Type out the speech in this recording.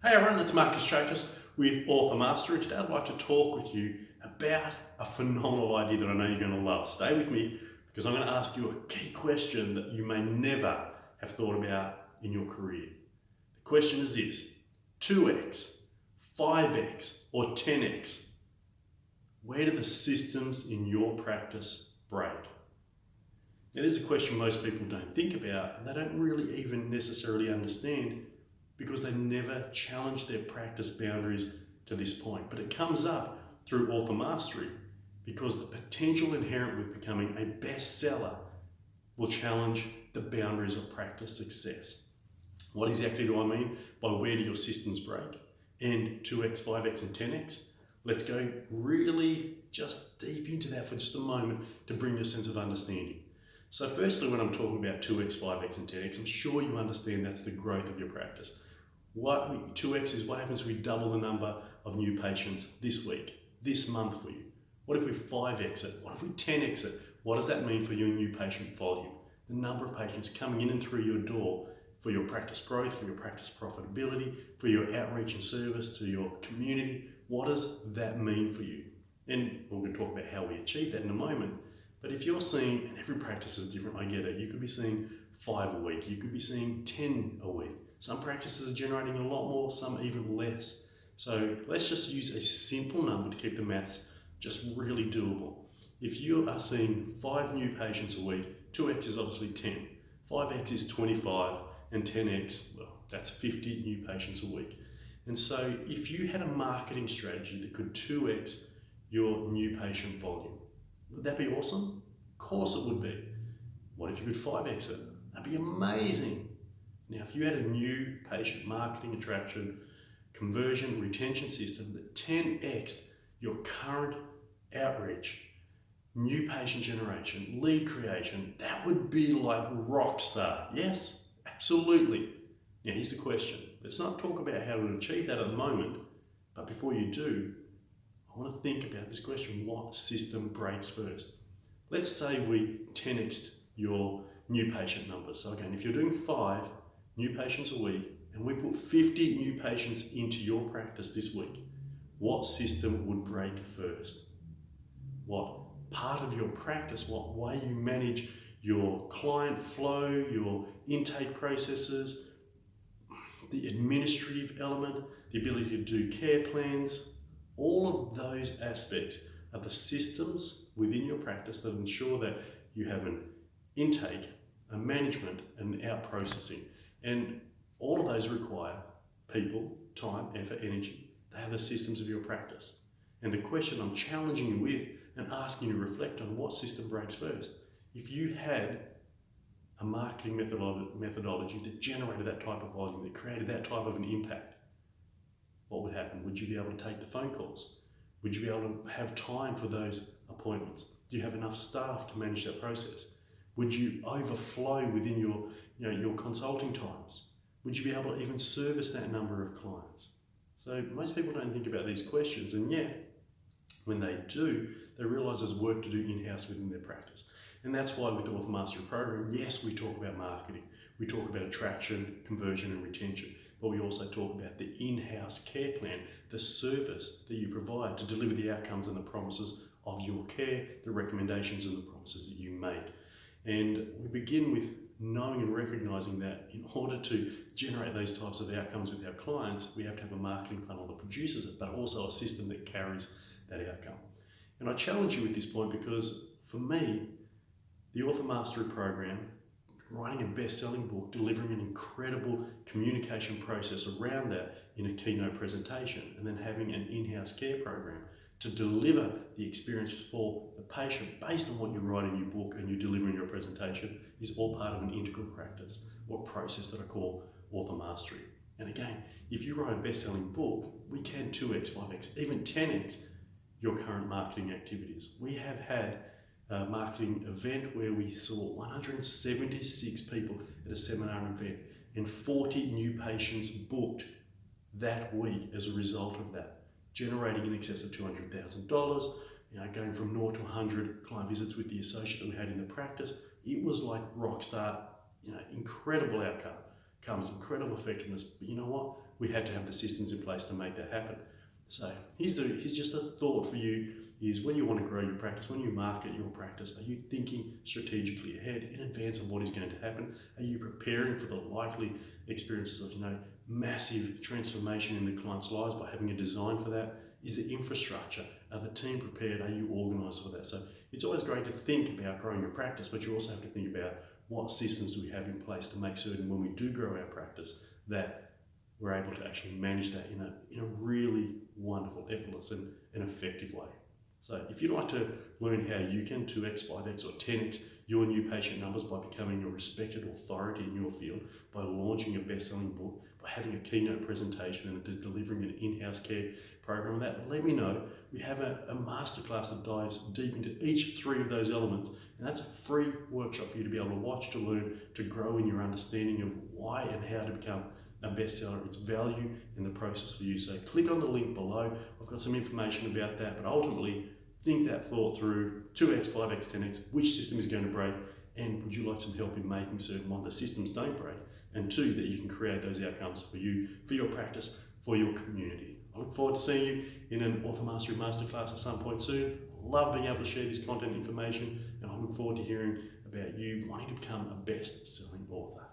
Hey everyone, it's Marcus Chakos with Author Mastery. Today I'd like to talk with you about a phenomenal idea that I know you're going to love. Stay with me because I'm going to ask you a key question that you may never have thought about in your career. The question is this: 2x, 5x or 10x? Where do the systems in your practice break? Now this is a question most people don't think about and they don't really even necessarily understand, because they never challenge their practice boundaries to this point. But it comes up through Author Mastery because the potential inherent with becoming a bestseller will challenge the boundaries of practice success. What exactly do I mean by where do your systems break? And 2x, 5x and 10x? Let's go really just deep into that for just a moment to bring you a sense of understanding. So firstly, when I'm talking about 2x, 5x and 10x, I'm sure you understand that's the growth of your practice. 2x is what happens if we double the number of new patients this week, this month for you. What if we 5x it? What if we 10x it? What does that mean for your new patient volume? The number of patients coming in and through your door for your practice growth, for your practice profitability, for your outreach and service to your community. What does that mean for you? And we're going to talk about how we achieve that in a moment. But if you're seeing, and every practice is different, I get it, you could be seeing 5 a week, you could be seeing 10 a week. Some practices are generating a lot more, some even less. So let's just use a simple number to keep the maths just really doable. If you are seeing 5 new patients a week, 2x is obviously 10, 5x is 25, and 10x, well, that's 50 new patients a week. And so if you had a marketing strategy that could 2x your new patient volume, would that be awesome? Of course it would be. What if you could 5x it? That'd be amazing. Now, if you had a new patient marketing, attraction, conversion, retention system that 10x your current outreach, new patient generation, lead creation, that would be like rock star. Yes, absolutely. Now, here's the question. Let's not talk about how to achieve that at the moment, but before you do, I want to think about this question: what system breaks first? Let's say we 10x'd your new patient numbers. So again, if you're doing 5 new patients a week and we put 50 new patients into your practice this week, what system would break first? What part of your practice, what way you manage your client flow, your intake processes, the administrative element, the ability to do care plans, all of those aspects are the systems within your practice that ensure that you have an intake, a management, and out processing. And all of those require people, time, effort, energy. They are the systems of your practice. And the question I'm challenging you with and asking you to reflect on: what system breaks first? If you had a marketing methodology that generated that type of volume, that created that type of an impact, what would happen? Would you be able to take the phone calls? Would you be able to have time for those appointments? Do you have enough staff to manage that process? Would you overflow within your consulting times? Would you be able to even service that number of clients? So most people don't think about these questions, and yet when they do, they realise there's work to do in-house within their practice. And that's why with the Author Mastery program, yes, we talk about marketing, we talk about attraction, conversion and retention, but we also talk about the in-house care plan, the service that you provide to deliver the outcomes and the promises of your care, the recommendations and the promises that you make. And we begin with knowing and recognising that in order to generate those types of outcomes with our clients, we have to have a marketing funnel that produces it, but also a system that carries that outcome. And I challenge you with this point because for me, the Author Mastery program, writing a best-selling book, delivering an incredible communication process around that in a keynote presentation, and then having an in-house care program to deliver the experience for the patient based on what you write in your book and you deliver in your presentation, is all part of an integral practice or process that I call Author Mastery. And again, if you write a best-selling book, we can 2x, 5x, even 10x your current marketing activities. We have had a marketing event where we saw 176 people at a seminar event and 40 new patients booked that week as a result of that, generating in excess of $200,000, going from 0 to 100 client visits with the associate that we had in the practice. It was like rockstar, incredible outcome. comes incredible effectiveness. But you know what? We had to have the systems in place to make that happen. So here's just a thought for you, is when you want to grow your practice, when you market your practice, are you thinking strategically ahead in advance of what is going to happen? Are you preparing for the likely experiences of, massive transformation in the client's lives by having a design for that? Is the infrastructure, are the team prepared? Are you organised for that? So it's always great to think about growing your practice, but you also have to think about what systems do we have in place to make certain when we do grow our practice that we're able to actually manage that in a really wonderful, effortless and effective way. So if you'd like to learn how you can 2x, 5x or 10x your new patient numbers by becoming a respected authority in your field, by launching a best-selling book, by having a keynote presentation and delivering an in-house care program on that, let me know. We have a masterclass that dives deep into each three of those elements, and that's a free workshop for you to be able to watch, to learn, to grow in your understanding of why and how to become a bestseller. It's value in the process for you. So click on the link below. I've got some information about that, but ultimately think that thought through. 2x, 5x, 10x, which system is going to break, and would you like some help in making certain one, the systems don't break, and two, that you can create those outcomes for you, for your practice, for your community. I look forward to seeing you in an Orthomastery Masterclass at some point soon. Love being able to share this content information, and I look forward to hearing about you wanting to become a best-selling author.